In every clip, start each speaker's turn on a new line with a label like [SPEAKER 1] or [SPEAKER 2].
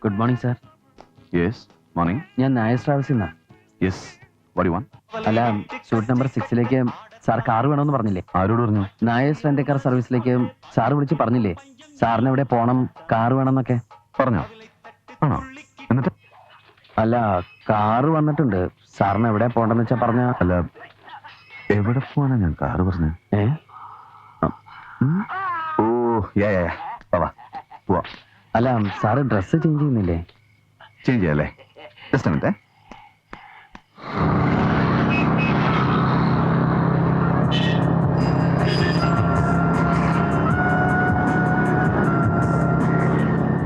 [SPEAKER 1] Good morning sir.
[SPEAKER 2] Yes morning.
[SPEAKER 1] ഞാൻ നായസ് ട്രാവൽസിൽ നിന്നാ.
[SPEAKER 2] Yes what you want?
[SPEAKER 1] അല്ല, സൂട്ട് നമ്പർ 6 സാർ കാർ വേണമെന്ന് പറഞ്ഞില്ലേ?
[SPEAKER 2] ആരോട് പറഞ്ഞു?
[SPEAKER 1] നായസ് റെന്റ് കാർ സർവീസിലേക്ക് സാർ വിളിച്ച് പറഞ്ഞില്ലേ സാറിന് എവിടെ പോണം, കാർ വേണമെന്നൊക്കെ?
[SPEAKER 2] പറഞ്ഞോ? ആണോ? എന്നിട്ട്?
[SPEAKER 1] അല്ല, കാറ് വന്നിട്ടുണ്ട്. സാറിന് എവിടെ പോണ്ടെന്ന് വെച്ചാ പറഞ്ഞ.
[SPEAKER 2] അല്ല, എവിടെ പോവാനാ ഞാൻ കാറ് പറഞ്ഞു? ഓ യാ വാ പോവാ.
[SPEAKER 1] അല്ല, സാറ് ഡ്രസ്സ് ചേഞ്ച് ചെയ്യുന്നില്ലേ?
[SPEAKER 2] ചേഞ്ച് ചെയ്യാല്ലേ? Just minute.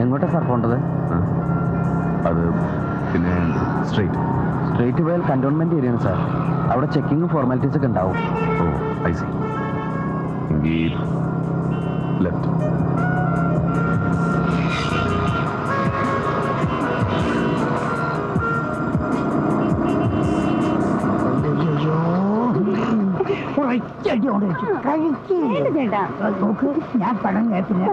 [SPEAKER 1] എങ്ങോട്ടാ സാർ പോണ്ടത്?
[SPEAKER 2] അത് പിന്നെ സ്ട്രേറ്റ്
[SPEAKER 1] പോയാൽ കന്റോൺമെന്റ് ഏരിയയാണ് സാർ. അവിടെ ചെക്കിങ്ങും ഫോർമാലിറ്റീസ് ഒക്കെ ഉണ്ടാവും.
[SPEAKER 2] ഓ ഐ സി. എങ്കിൽ ലെഫ്റ്റ്.
[SPEAKER 3] നോക്ക്, ഞാൻ പണം കേട്ടില്ല.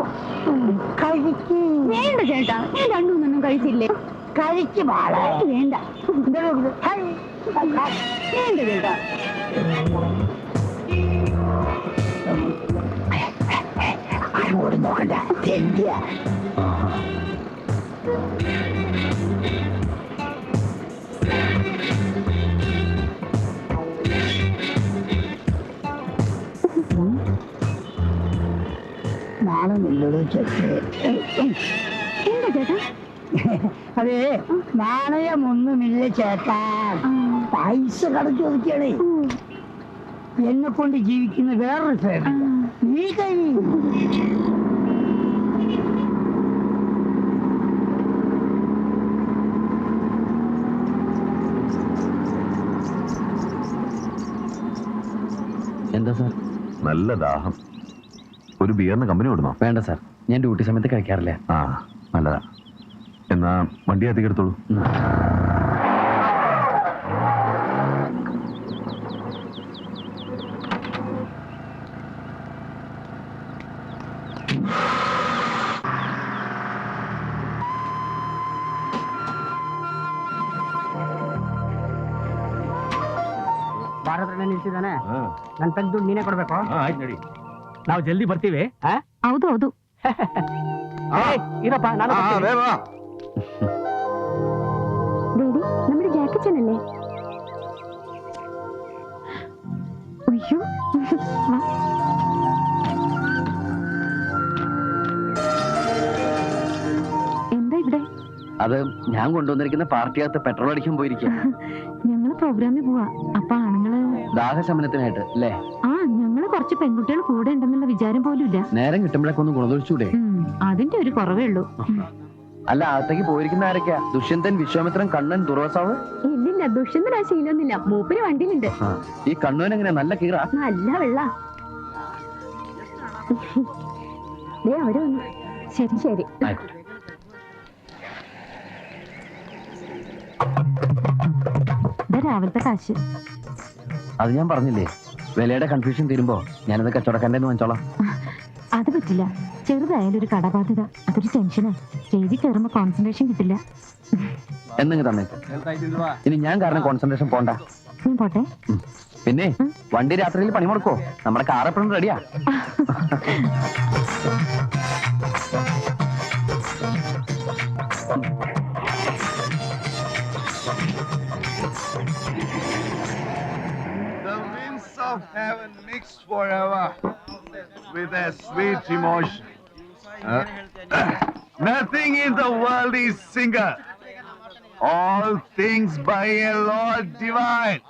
[SPEAKER 3] വേണ്ട ചേട്ടാ, ഞാൻ രണ്ടൂന്നൊന്നും കഴിച്ചില്ലേ. കഴിച്ചു പാള വേണ്ട. വേണ്ട ചേട്ടാ. അങ്ങോട്ട് നോക്കണ്ട. നാണമില്ലടോ ചേട്ടേ. എന്താ ചേട്ടാ? അതെ, നാണയമൊന്നുമില്ല ചേട്ടാ. പൈസ കടം ചോദിക്കണേ. എന്നെ കൊണ്ട് ജീവിക്കുന്ന വേറൊരു ഫാമിലി. നീ കഴിയും.
[SPEAKER 1] എന്താ സാർ?
[SPEAKER 2] നല്ല ദാഹം. ഒരു ബിയറിന് കമ്പനി കൊടുന്നോ?
[SPEAKER 1] വേണ്ട സാർ, ഞാൻ ഡ്യൂട്ടി സമയത്ത് കഴിക്കാറില്ല.
[SPEAKER 2] ആ നല്ലതാ. എന്നാ വണ്ടി അധികം എടുത്തോളൂ.
[SPEAKER 4] ಭಾರತನೇ ನಿಲ್ಸಿದಾನೆ. ನನ್ ತೆಗ್ದು ನೀನೇ ಕೊಡ್ಬೇಕು. ನಾವು ಜಲ್ದಿ ಬರ್ತೀವಿ.
[SPEAKER 3] ಹೌದು ಹೌದು.
[SPEAKER 4] ಇರಪ್ಪ, ನಾನು
[SPEAKER 3] ഡേഡി, നമ്മുടെ ജാക്കറ്റ് അല്ലേ? അയ്യോ, എന്താ ഇവിടെ?
[SPEAKER 1] അത് ഞാൻ കൊണ്ടുവന്നിരിക്കുന്ന പാർട്ടിയകത്ത് പെട്രോൾ അടിക്കാൻ പോയിരിക്കുക.
[SPEAKER 3] ഞങ്ങള് പ്രോഗ്രാമിൽ പോവാ. അപ്പൊ ആണുങ്ങള്
[SPEAKER 1] ദാഹശമനത്തിനായിട്ട് അല്ലേ?
[SPEAKER 3] ആ, ഞങ്ങള് കുറച്ച് പെൺകുട്ടികൾ കൂടെ ഉണ്ടെന്നുള്ള വിചാരം പോലും ഇല്ല.
[SPEAKER 1] നേരം കിട്ടുമ്പോഴൊക്കെ ഒന്ന് ഗുണദോഷിച്ചൂടെ?
[SPEAKER 3] അതിന്റെ ഒരു കുറവേ ഉള്ളൂ.
[SPEAKER 1] അല്ല, അകത്തേക്ക് പോയിരിക്കുന്ന ആരൊക്കെയാ? ദുഷ്യന്തൻ, വിശ്വാമിത്രൻ, കണ്ണൻ, ദുർവാസാവ്?
[SPEAKER 3] ഇല്ലില്ല, ദുഷ്യന്തൻ ആ ശീലമൊന്നുമില്ല. മൂപ്പര് വണ്ടിയിലുണ്ട്.
[SPEAKER 1] ഈ കണ്ണുവൻ എങ്ങനെയാ? നല്ല കീറ?
[SPEAKER 3] നല്ല വെള്ള. അവര് വന്നു. ശരി ശരി. രാവിലത്തെ കാശ്.
[SPEAKER 1] അത് ഞാൻ പറഞ്ഞില്ലേ, വിലയുടെ കൺഫ്യൂഷൻ തീരുമ്പോ ഞാനത് കച്ചവടക്കാരൻ്റെ വാങ്ങിച്ചോളാം.
[SPEAKER 3] അത് പറ്റില്ല. ചെറുതായാലും ഒരു കടബാധ്യത, അതൊരു ടെൻഷനാ. സ്റ്റേജിൽ കയറുമ്പോ കോൺസെൻട്രേഷൻ കിട്ടില്ല.
[SPEAKER 1] എന്തെങ്കിലും തന്നേക്ക്. ഇനി ഞാൻ കാരണം കോൺസെൻട്രേഷൻ പോണ്ട.
[SPEAKER 3] ഞാൻ പോട്ടെ.
[SPEAKER 1] പിന്നെ വണ്ടി രാത്രിയിൽ പണി മുടക്കോ? നമ്മുടെ കാർ എപ്പോഴും റെഡിയാ.
[SPEAKER 5] Of heaven mixed forever with a sweet emotion. Nothing in the world is single. All things by a Lord divine.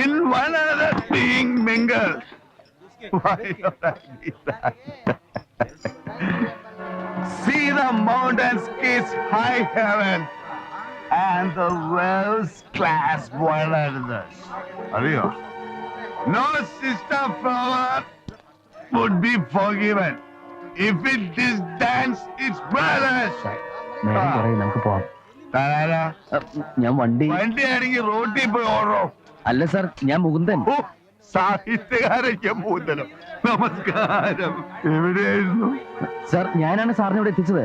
[SPEAKER 5] In one another being mingled. Why not I be that? See the mountains kiss high heaven and the waves clasp one another. Are you? No sister flower would be forgiven if it disdains its brothers.
[SPEAKER 1] നമുക്ക് പോവാം. ഞാൻ വണ്ടി
[SPEAKER 5] റോഡിൽ പോയി ഓടോ.
[SPEAKER 1] അല്ല sir, ഞാൻ മുകുന്ദൻ.
[SPEAKER 5] സാഹിത്യകാരയ്ക്ക് മുകുന്ദനോ? നമസ്കാരം. എവിടെയായിരുന്നു
[SPEAKER 1] സാർ? ഞാനാണ് സാറിനെ ഇവിടെ എത്തിച്ചത്.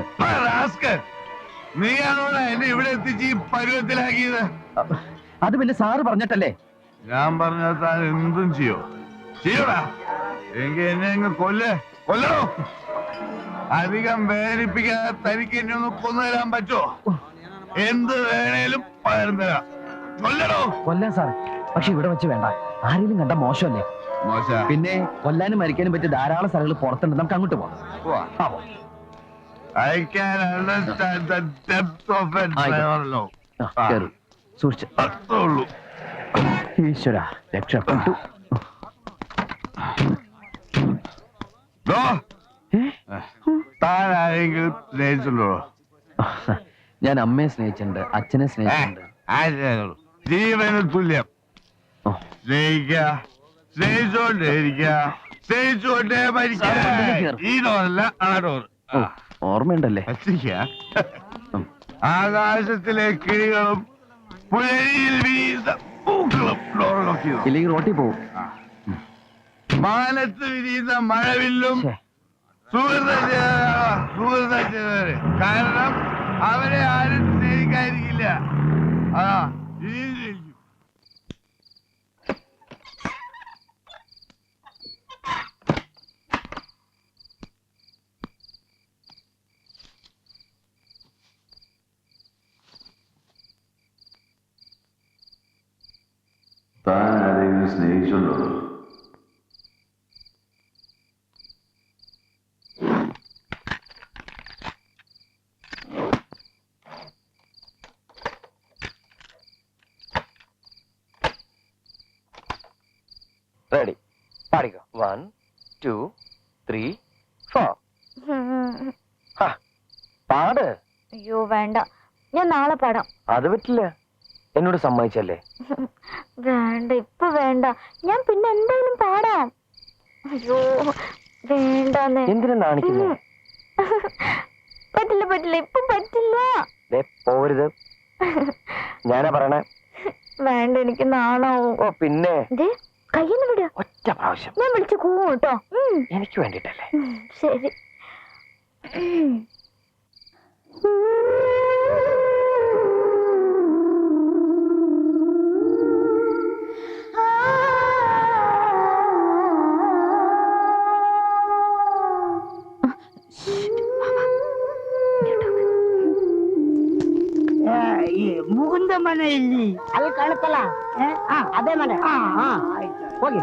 [SPEAKER 5] നീയാണോടാ എന്നെ ഇവിടെ എത്തിച്ച് ഈ പരുവത്തിലാക്കിയത്?
[SPEAKER 1] അത് പിന്നെ സാറ് പറഞ്ഞിട്ടല്ലേ.
[SPEAKER 5] ഞാൻ പറഞ്ഞാൽ താൻ എന്തും ചെയ്യൂടാ. എങ്കിൽ എന്നെ അങ്ങ് കൊല്ലണോ? അധികം വേദനിപ്പിക്കാതെ തനിക്ക് എന്നെ ഒന്ന് കൊന്നുതരാൻ പറ്റുമോ? എന്ത് വേണേലും പകരം തരാം. കൊല്ലണോ?
[SPEAKER 1] കൊല്ലാൻ സാർ, പക്ഷെ ഇവിടെ വെച്ച് വേണ്ട. ആരെങ്കിലും കണ്ട മോശമല്ലേ? പിന്നെ കൊല്ലാനും മരിക്കാനും പറ്റിയ ധാരാളം സ്ഥലങ്ങൾ പുറത്തുണ്ട്. നമുക്ക് അങ്ങോട്ട് പോവാം.
[SPEAKER 5] I can understand the depth of it, Lord.
[SPEAKER 1] സൂക്ഷിച്ച്.
[SPEAKER 5] അത്രയുള്ളൂ.
[SPEAKER 1] ഈശ്വര രക്ഷപ്പെട്ടു.
[SPEAKER 5] താൻ ആരെങ്കിലും സ്നേഹിച്ചുണ്ടോ?
[SPEAKER 1] ഞാൻ അമ്മയെ സ്നേഹിച്ചിട്ടുണ്ട്, അച്ഛനെ സ്നേഹിച്ചിട്ടുണ്ട്.
[SPEAKER 5] ജീവന് തുല്യം സ്നേഹിച്ചോണ്ടേ മരിക്കാ. ഈ ഡോറല്ല ആ ഡോർ.
[SPEAKER 1] ഓർമ്മയുണ്ടല്ലേ?
[SPEAKER 5] ആകാശത്തിലെ കിളികളും പുലരിയിൽ വിരിയുന്ന പൂക്കളും ഡോറിലൊക്കെ.
[SPEAKER 1] ഇല്ലെങ്കിൽ റോട്ടിൽ പോവും.
[SPEAKER 5] മാനത്ത് വിരിയുന്ന മഴവില്ലും സുഹൃത ചെയ്തവര്. കാരണം അവരെ ആരും സ്നേഹിക്കാതിരിക്കില്ല.
[SPEAKER 2] താൻ ആരെങ്കിലും സ്നേഹിച്ചുണ്ടോ?
[SPEAKER 1] റെഡി, പാടിക്കോ. 1 2 3 4. പാട്.
[SPEAKER 3] അയ്യോ വേണ്ട, ഞാൻ നാളെ പാടാം.
[SPEAKER 1] അത് പറ്റില്ല, എന്നോട് സമ്മതിച്ചല്ലേ?
[SPEAKER 3] വേണ്ട, ഇപ്പൊ വേണ്ട, ഞാൻ പിന്നെ എന്തായാലും പാടാം. അയ്യോ വേണ്ടെന്ന്.
[SPEAKER 1] എന്തിനാ കാണിക്കുന്നേ?
[SPEAKER 3] പറ്റില്ല, ഇപ്പൊ പറ്റില്ല.
[SPEAKER 1] പോരുത്, ഞാനാ പറയണേ.
[SPEAKER 3] വേണ്ട, എനിക്ക് നാണാവും.
[SPEAKER 1] ഓ പിന്നെ
[SPEAKER 3] കയ്യെന്ന് വിടുക.
[SPEAKER 1] ഒറ്റ പ്രാവശ്യം
[SPEAKER 3] ഞാൻ വിളിച്ചു കൂവും കേട്ടോ.
[SPEAKER 1] എനിക്ക് വേണ്ടിട്ടല്ലേ?
[SPEAKER 3] ശരി.
[SPEAKER 6] ಮುಗುಂದ ಮನೆ ಇಲ್ಲಿ ಅಲ್ಲಿ ಕಾಣುತ್ತಲ್ಲ, ಅದೇ ಮನೆ. ಹೋಗಿ.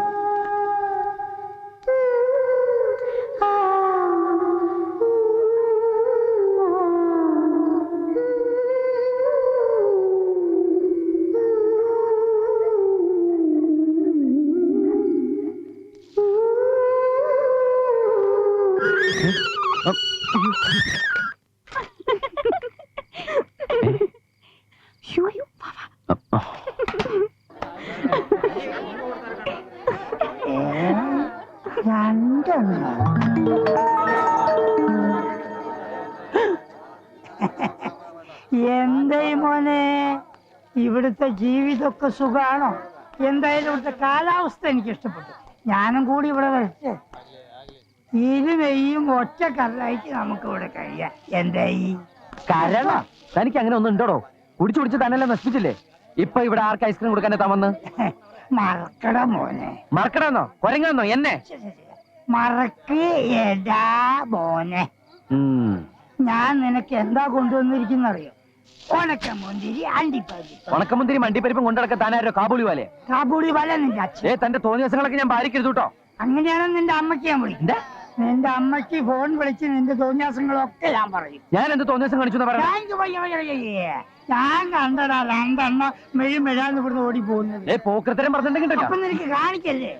[SPEAKER 6] എന്തായി മോനെ, ഇവിടുത്തെ ജീവിതമൊക്കെ സുഖാണോ? എന്തായാലും ഇവിടുത്തെ കാലാവസ്ഥ എനിക്ക് ഇഷ്ടപ്പെട്ടു. ഞാനും കൂടി ഇവിടെ വരട്ടെ. ഇരുവയും ഒറ്റ കല്ലായിട്ട് നമുക്ക് ഇവിടെ കഴിയാം. എന്തായി
[SPEAKER 1] കാരണം തനിക്ക് അങ്ങനെ ഒന്നും ഉണ്ടോടോ? കുടിച്ചു തന്നെല്ലാം നശിപ്പിച്ചില്ലേ? ഇപ്പൊ ഇവിടെ ആർക്ക് ഐസ്ക്രീം കൊടുക്കാനേ തമന്ന്?
[SPEAKER 6] മറക്കട മോനെ.
[SPEAKER 1] മറക്കണമെന്നോ? കൊരങ്ങാന്നോ എന്നെ?
[SPEAKER 6] മറക്ക് എടാ മോനെ. ഞാൻ നിനക്ക് എന്താ കൊണ്ടുവന്നിരിക്കുന്നറിയോ? ഉണക്കമുന്തിരി, അണ്ടിപ്പരിപ്പ്.
[SPEAKER 1] ഉണക്കമുന്തിരി മണ്ടിപ്പരിപ്പും കൊണ്ടിടക്കാൻ താനാരോ കാബൂളി വാലേ?
[SPEAKER 6] കാബൂളി വാല നിന്റെ അച്ഛൻ.
[SPEAKER 1] തന്റെ തോന്നിയ ദിവസങ്ങളൊക്കെ ഞാൻ പാലിക്കരുത് കേട്ടോ.
[SPEAKER 6] അങ്ങനെയാണ് നിന്റെ അമ്മയ്ക്ക് ഞാൻ വിളിക്കും. നിന്റെ അമ്മയ്ക്ക് ഫോൺ വിളിച്ച് നിന്റെ തോന്നിയാസങ്ങളൊക്കെ ഞാൻ പറയും.
[SPEAKER 1] ഞാൻ എന്ത് തോന്നിയാസം കാണിച്ചു?
[SPEAKER 6] ഞാൻ കണ്ടടാ രണ്ടെണ്ണം മെഴുമെഴാന്ന് ഇവിടുന്ന് ഓടി പോകുന്നത്.
[SPEAKER 1] പോക്കൃത്തരം പറഞ്ഞിട്ടുണ്ടെങ്കിൽ
[SPEAKER 6] അപ്പൊ നിനക്ക് കാണിക്കല്ലേ?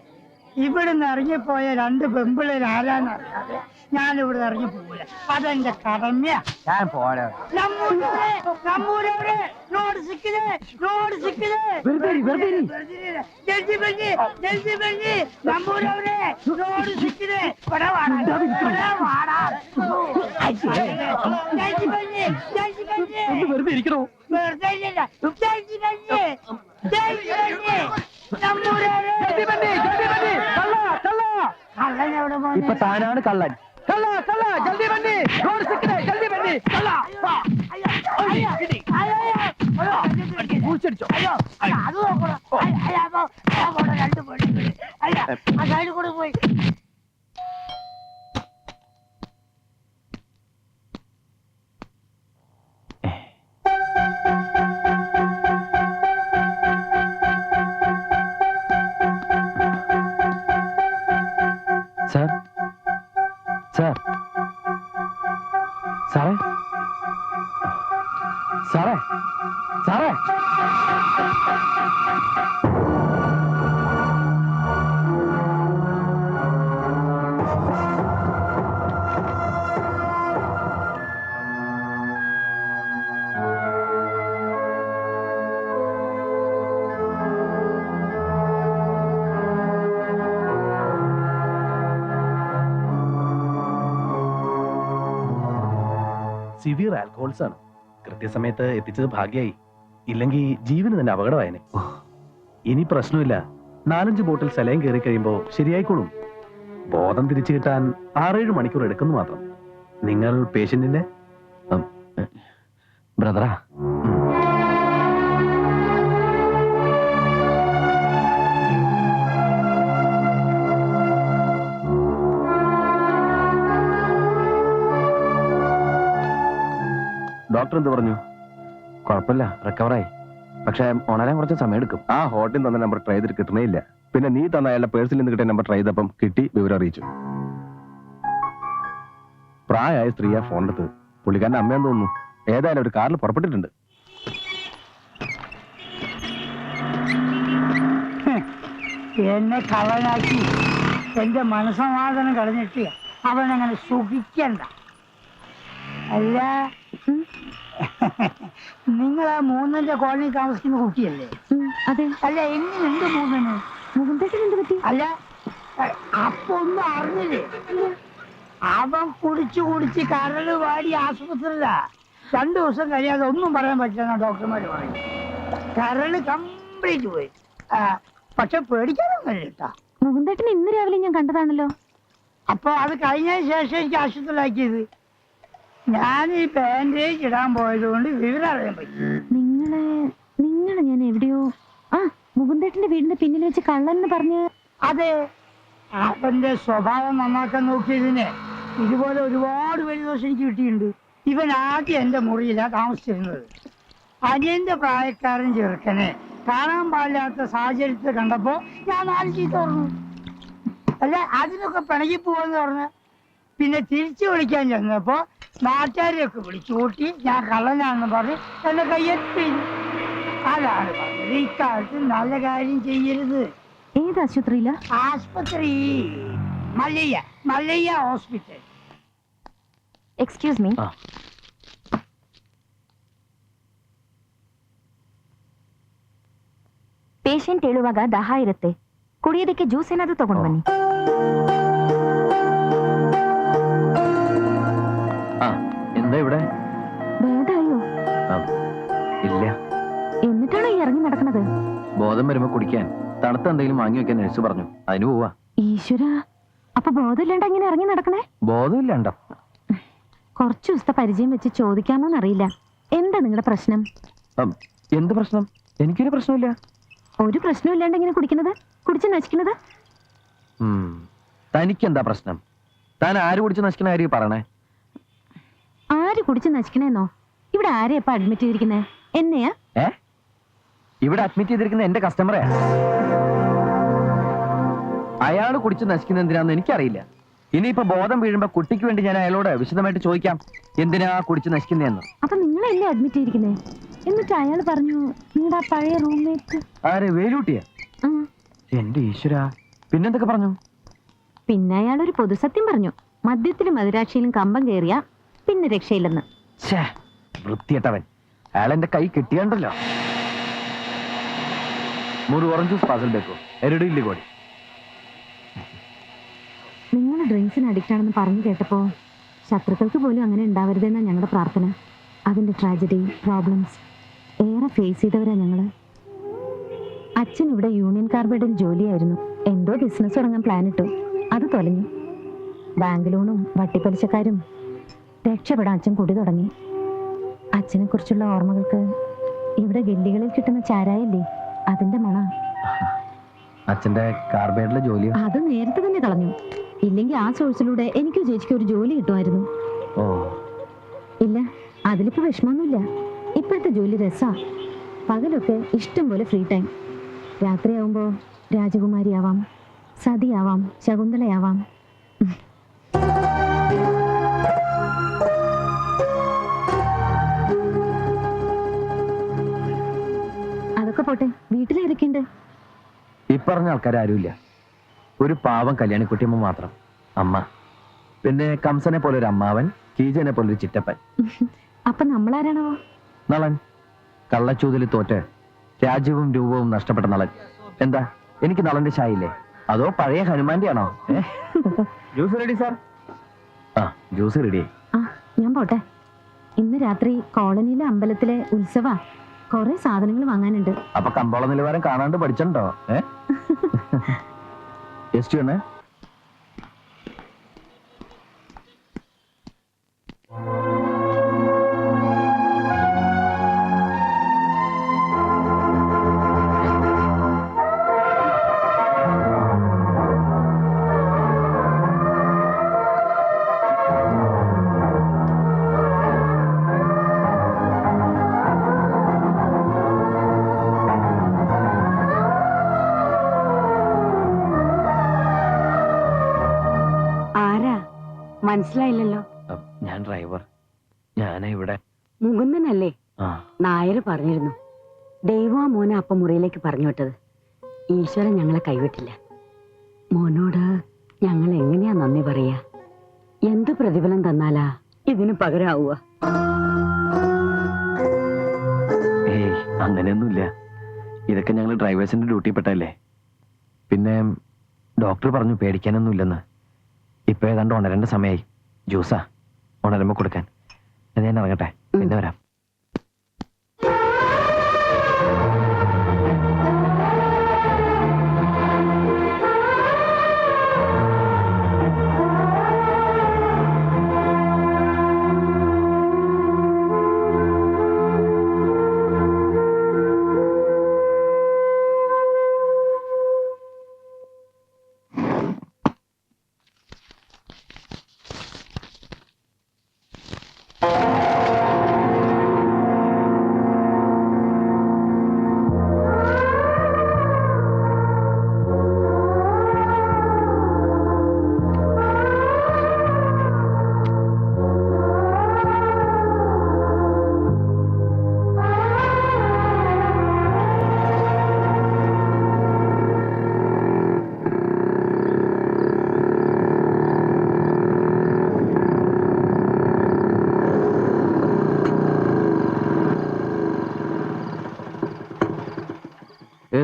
[SPEAKER 6] ഇവിടുന്ന് ഇറങ്ങിപ്പോയ രണ്ട് പെമ്പിള്ളേർ ആരാന്നറിയാതെ ഞാൻ ഇവിടെ ഇറങ്ങി പോകില്ല. അതെന്റെ കടമയാ.
[SPEAKER 1] ഞാൻ പോരാ. വെറുതെ ഇരിക്കണോ? ഇപ്പൊ താനാണ് കള്ളൻ. കള്ള കള്ള ജൽദി ബന്നി. റോഡ് സിക്കിനെ ജൽദി ബന്നി. കള്ള
[SPEAKER 6] അത് നോക്കണം. രണ്ട് പെണ്ണുങ്ങള് അല്ല ആ സൈഡിൽ കൂടെ പോയി.
[SPEAKER 1] സാർ സാർ സാറേ സാറേ സാറേ
[SPEAKER 7] സിവിയർ ആൽക്കഹോൾസ് ആണ്. കൃത്യസമയത്ത് എത്തിച്ചത് ഭാഗ്യമായി, ഇല്ലെങ്കിൽ ജീവന് തന്നെ അപകടമായനെ. ഇനി പ്രശ്നമില്ല, 4-5 ബോട്ടിൽ സലൈൻ കയറി കഴിയുമ്പോ ശരിയായിക്കോളും. ബോധം തിരിച്ചു കിട്ടാൻ 6-7 മണിക്കൂർ എടുക്കുന്നു മാത്രം. നിങ്ങൾ പേഷ്യന്റിന്റെ
[SPEAKER 1] ബ്രദറാ,
[SPEAKER 2] ഡോക്ടർ എന്ത് പറഞ്ഞു?
[SPEAKER 1] കുഴപ്പമില്ല, റിക്കവറായി. പക്ഷെ ഉണരാൻ കുറച്ച് സമയം എടുക്കും.
[SPEAKER 2] ആ ഹോട്ടലിൽ തന്ന നമ്പർ ട്രൈ ചെയ്തിട്ട് കിട്ടണേ ഇല്ല. പിന്നെ നീ തന്ന അയാളുടെ പേഴ്സിൽ നിന്ന് കിട്ടിയ നമ്പർ ട്രൈ ചെയ്തപ്പം കിട്ടി, വിവരം അറിയിച്ചു. പ്രായമായ സ്ത്രീയാ ഫോണെടുത്ത്. പുള്ളിക്കാരന്റെ അമ്മയെന്ന് തോന്നുന്നു. ഏതായാലും ഒരു കാറിൽ പുറപ്പെട്ടിട്ടുണ്ട്.
[SPEAKER 6] എന്നെ കള്ളനാക്കി എന്റെ മനസ്സമാധാനം കളഞ്ഞിട്ട് അവനങ്ങനെ സുഖിക്കണ്ട. അല്ല, നിങ്ങൾ ആ 3-ന്റെ കോളനി താമസിക്കുന്ന കുട്ടിയല്ലേ?
[SPEAKER 3] അതെ.
[SPEAKER 6] അല്ല, എങ്ങനെയുണ്ട് 3-ന്?
[SPEAKER 3] മുകുന്ദേട്ടൻ എന്ത് പറ്റി?
[SPEAKER 6] അല്ല, അപ്പൊ ഒന്നും അറിഞ്ഞില്ലേ? അവൻ കുടിച്ച് കരള് വാടി ആശുപത്രിയിലാ. 2 ദിവസം കഴിയാതെ ഒന്നും പറയാൻ പറ്റില്ല ഡോക്ടർമാര് പറയും. കരള് കംപ്ലീറ്റ് പോയി. പക്ഷെ പേടിക്കാനൊന്നും കേട്ടാ.
[SPEAKER 3] മുകുന്ദേട്ടൻ ഇന്ന് രാവിലെ ഞാൻ കണ്ടതാണല്ലോ.
[SPEAKER 6] അപ്പൊ അത് കഴിഞ്ഞതിന് ശേഷം എനിക്ക് ആശുപത്രിയിലാക്കിയത്. ഞാൻ ഈ ബാൻഡേജ് ഇടാൻ പോയത് കൊണ്ട് വിവരം അറിയാൻ പറ്റി.
[SPEAKER 3] നിങ്ങളെ ഞാൻ എവിടെയോ മുകുന്ദേട്ടന്റെ വീടിന്റെ പിന്നിൽ വെച്ച് കള്ളെന്ന് പറഞ്ഞ്.
[SPEAKER 6] അതെ, അവന്റെ സ്വഭാവം നന്നാക്കാൻ നോക്കിയതിന് ഇതുപോലെ ഒരുപാട് വലിയ ദോഷം എനിക്ക് കിട്ടിയിട്ടുണ്ട്. ഇവൻ ആദ്യം എന്റെ മുറിയിലാണ് താമസിച്ചിരുന്നത്. അനിയന്റെ പ്രായക്കാരൻ ചെറുക്കനെ കാണാൻ പാടില്ലാത്ത സാഹചര്യത്തിൽ കണ്ടപ്പോ ഞാൻ 4 ചീത്ത പറഞ്ഞു. അല്ല, അതിനൊക്കെ പിണങ്ങി പോവെന്ന് പറഞ്ഞ് പിന്നെ തിരിച്ചു വിളിക്കാൻ ചെന്നപ്പോ നാട്ടുകാരെയൊക്കെ വിളിച്ചു കൂട്ടി ഞാൻ കള്ളനാണെന്ന് പറഞ്ഞ് എന്നെ കയ്യെത്തി. അതാണ് പറഞ്ഞത്, ഇക്കാലത്ത് നല്ല കാര്യം ചെയ്യരുത്.
[SPEAKER 3] ഏത് ആശുപത്രിയില?
[SPEAKER 6] ആശുപത്രി Mallayya hospital.
[SPEAKER 3] Excuse me. Patient ಹೇಳುವಾಗ ದಾಹ ಇರುತ್ತೆ, ಕುಡಿಯೋದಕ್ಕೆ ಜ್ಯೂಸ್ ಏನಾದರೂ ತಗೊಂಡು ಬನ್ನಿ.
[SPEAKER 1] എന്താ ഇവിടെ?
[SPEAKER 3] ഭേദായോ?
[SPEAKER 1] ഇല്ല.
[SPEAKER 3] എന്നിട്ടാണോ ഈ ഇറങ്ങി നടക്കുന്നത്?
[SPEAKER 1] ബോധം വരുമ്പോ കുടിക്കാൻ തണുത്ത എന്തെങ്കിലും വാങ്ങി വെക്കാൻ നഴ്സ് പറഞ്ഞു, അതിന് പോവാ.
[SPEAKER 3] ഈശ്വര, അപ്പൊ ബോധമില്ലാണ്ട് ഇങ്ങനെ ഇറങ്ങി നടക്കണേ?
[SPEAKER 1] ബോധമില്ലാണ്ടോ?
[SPEAKER 3] കുറച്ചു ദിവസത്തെ പരിചയം വെച്ച് ചോദിക്കാമോന്നറിയില്ല, എന്താ നിങ്ങളുടെ പ്രശ്നം?
[SPEAKER 1] എന്ത് പ്രശ്നം? എനിക്കൊരു പ്രശ്നമില്ല.
[SPEAKER 3] ഒരു പ്രശ്നം ഇല്ലാണ്ട് ഇങ്ങനെ കുടിക്കുന്നത്, കുടിച്ച് നശിക്കുന്നത്?
[SPEAKER 1] തനിക്കെന്താ പ്രശ്നം? താൻ ആര് കുടിച്ച് നശിക്കണ കാര്യം പറയണേ?
[SPEAKER 3] ആര് കുടിച്ച് നശിക്കണേന്നോ? ഇവിടെ ആരെയാ ഇപ്പൊ അഡ്മിറ്റ് ചെയ്തിരിക്കുന്നേ? എന്നെയാ?
[SPEAKER 1] ഇവിടെ അഡ്മിറ്റ് ചെയ്തിരിക്കുന്ന എന്റെ കസ്റ്റമറേ. അയാള് കുടിച്ച് നശിക്കുന്ന എന്തിനാന്ന് എനിക്കറിയില്ല. ഇനിയിപ്പോ ബോധം വീഴുമ്പോ കുട്ടിക്ക് വേണ്ടി ഞാൻ അയാളോട് വിശദമായിട്ട് ചോദിക്കാം, എന്തിനാ കുടിച്ച് നശിക്കുന്നതെന്ന്.
[SPEAKER 3] അപ്പൊ നിങ്ങളല്ലേ അഡ്മിറ്റ് ചെയ്തിരിക്കുന്നേ? എന്നിട്ട് അയാൾ പറഞ്ഞു നിങ്ങളുടെ ആ പഴയ റൂംമേറ്റ്.
[SPEAKER 1] ആരെ? വേലൂട്ടിയാ? എന്റെ ഈശ്വര, പിന്നെന്തൊക്കെ പറഞ്ഞു?
[SPEAKER 3] പിന്നെ അയാളൊരു പൊതുസത്യം പറഞ്ഞു, മദ്യത്തിലും മദിരാക്ഷിയിലും കമ്പം കയറിയ പിന്നെ രക്ഷയില്ലെന്ന്.
[SPEAKER 1] വൃത്തിയട്ടവൻ. അയാൾ എന്റെ കൈ കിട്ടിയാണ്ടല്ലോ. 3 ഓറഞ്ച് ജ്യൂസ് പാർസൽ ബേക്കോ, എരടിയില്ലേ കോടി.
[SPEAKER 3] നിങ്ങൾ ഡ്രിങ്ക്സിന് അഡിക്റ്റ് ആണെന്ന് പറഞ്ഞു കേട്ടപ്പോ ശത്രുക്കൾക്ക് പോലും അങ്ങനെ ഉണ്ടാവരുതെന്നാണ് ഞങ്ങളുടെ പ്രാർത്ഥന. അതിന്റെ ട്രാജഡി, പ്രോബ്ലംസ് ഏറെ ഫേസ് ചെയ്തവരാ ഞങ്ങള്. അച്ഛൻ ഇവിടെ യൂണിയൻ കാർബൈഡിൽ ജോലിയായിരുന്നു. എന്തോ ബിസിനസ് തുടങ്ങാൻ പ്ലാൻ ഇട്ടു, അത് തൊലഞ്ഞു. ബാങ്ക് ലോണും വട്ടിപ്പലിശക്കാരും. രക്ഷപ്പെടാൻ അച്ഛൻ കുടി തുടങ്ങി. അച്ഛനെ കുറിച്ചുള്ള ഓർമ്മകൾക്ക് ഇവിടെ ഗല്ലികളിൽ കിട്ടുന്ന ചാരായല്ലേ അതിന്റെ മണ.
[SPEAKER 1] അച്ഛന്റെ കാർബൈഡിലെ ജോലിയോ?
[SPEAKER 3] അത് നേരത്തെ തന്നെ കളഞ്ഞു. ഇല്ലെങ്കിൽ ആ സോഴ്സിലൂടെ എനിക്ക് ചേച്ചിക്ക് ഒരു ജോലി കിട്ടുമായിരുന്നു.
[SPEAKER 1] ഓ
[SPEAKER 3] ഇല്ല, അതിലിപ്പോ വിഷമമൊന്നുമില്ല. ഇപ്പോഴത്തെ ജോലി രസാ. പകലൊക്കെ ഇഷ്ടം പോലെ ഫ്രീ ടൈം. രാത്രിയാവുമ്പോ രാജകുമാരിയാവാം, സതിയാവാം, ശകുന്തളയാവാം. അതൊക്കെ പോട്ടെ, വീട്ടിലിരിക്കണ്ട്.
[SPEAKER 1] ഈ പറഞ്ഞ ആൾക്കാരും ഒരു പാവം കല്യാണിക്കുട്ടിയമ്മ മാത്രം അമ്മ. പിന്നെ കംസനെ പോലെ ഒരു അമ്മാവൻ, കീജനെ പോലെ ഒരു ചിറ്റപ്പൻ.
[SPEAKER 3] അപ്പൊ നമ്മളാരാണോ?
[SPEAKER 1] നളൻ, കള്ളച്ചൂതിൽ തോറ്റ് രാജ്യവും രൂപവും നഷ്ടപ്പെട്ട നളൻ. എന്താ, എനിക്ക് നളന്റെ ഷായില്ലേ? അതോ പഴയ ഹനുമാന്റെ ആണോ? Juice ready sir. ആ, ജ്യൂസ് റെഡി.
[SPEAKER 3] ആ, ഞാൻ പോട്ടെ. ഇന്ന് രാത്രി കോളനിയിലെ അമ്പലത്തിലെ ഉത്സവ. കുറെ സാധനങ്ങൾ വാങ്ങാനുണ്ട്.
[SPEAKER 1] അപ്പൊ കമ്പോള നിലവാരം കാണാണ്ട് പഠിച്ചിട്ടുണ്ടോ? എസ്റ്റേ
[SPEAKER 8] മനസ്സിലായില്ലല്ലോ.
[SPEAKER 1] ഞാൻ ഡ്രൈവർ. ഞാനാ ഇവിടെ.
[SPEAKER 8] മുകുന്ദനല്ലേ?
[SPEAKER 1] ആ,
[SPEAKER 8] നായര് പറഞ്ഞിരുന്നു. ദൈവം ആ മോനെ അപ്പം മുറിയിലേക്ക് പറഞ്ഞു വിട്ടത്. ഈശ്വരൻ ഞങ്ങളെ കൈവിട്ടില്ല. മോനോട് ഞങ്ങൾ എങ്ങനെയാ നന്ദി പറയാ? എന്ത് പ്രതിഫലം തന്നാലാ ഇതിന് പകരാവുക?
[SPEAKER 1] ഏയ്, അങ്ങനെയൊന്നുമില്ല. ഇതൊക്കെ ഞങ്ങൾ ഡ്രൈവേഴ്സിന്റെ ഡ്യൂട്ടി പെട്ടല്ലേ. പിന്നെ ഡോക്ടർ പറഞ്ഞു പേടിക്കാനൊന്നുമില്ലെന്ന്. ഇപ്പൊ ഏതാണ്ട് ഉണരേണ്ട സമയമായി. ജ്യൂസാ ഉണരുമ്പോ കൊടുക്കാൻ. ഞാൻ ഇറങ്ങട്ടെ, പിന്നെ വരാം.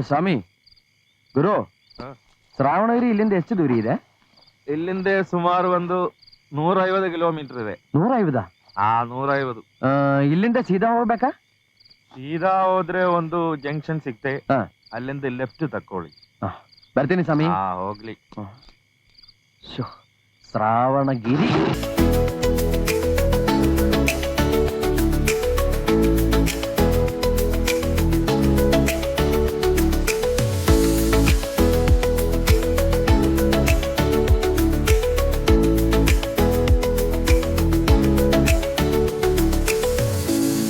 [SPEAKER 1] ಸ್ವಾಮಿ ಗುರು, ಶ್ರಾವಣಗಿರಿ ಇಲ್ಲಿಂದ ಎಷ್ಟು ದೂರ ಇದೆ?
[SPEAKER 2] ಇಲ್ಲಿಂದ ಸುಮಾರು ಒಂದು 150 ಕಿಲೋಮೀಟರ್ ಇದೆ.
[SPEAKER 1] 150?
[SPEAKER 2] 150.
[SPEAKER 1] ಇಲ್ಲಿಂದ ಸೀದಾ ಹೋಗ್ಬೇಕಾ?
[SPEAKER 2] ಸೀದಾ ಹೋದ್ರೆ ಒಂದು ಜಂಕ್ಷನ್ ಸಿಗ್ತೆ,
[SPEAKER 1] ಹಾ.
[SPEAKER 2] ಅಲ್ಲಿಂದ ಲೆಫ್ಟ್ ತಕ್ಕೊಳ್ಳಿ.
[SPEAKER 1] ಬರ್ತೀನಿ ಸ್ವಾಮಿ.
[SPEAKER 2] ಹೋಗ್ಲಿ.
[SPEAKER 1] ಶ್ರಾವಣಗಿರಿ.